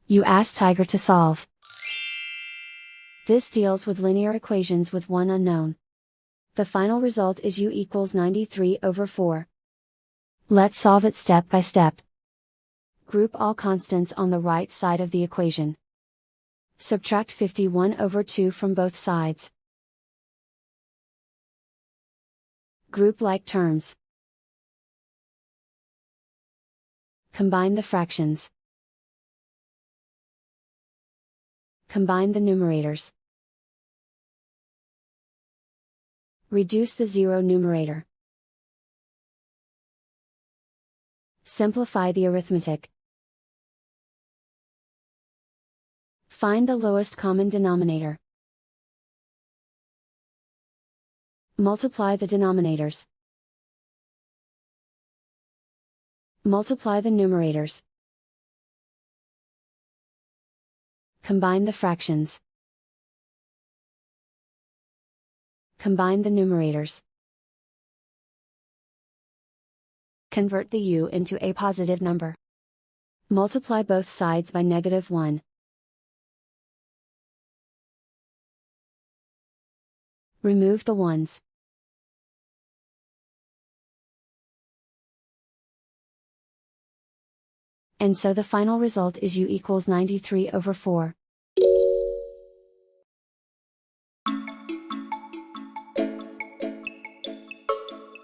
You ask Tiger to solve. This deals with linear equations with one unknown. The final result is u equals 93 over 4. Let's solve it step by step. Group all constants on the right side of the equation. Subtract 51 over 2 from both sides. Group like terms. Combine the fractions. Combine the numerators. Reduce the zero numerator. Simplify the arithmetic. Find the lowest common denominator. Multiply the denominators. Multiply the numerators. Combine the fractions. Combine the numerators. Convert the u into a positive number. Multiply both sides by -1. Remove the ones. And so the final result is u equals 93 over 4.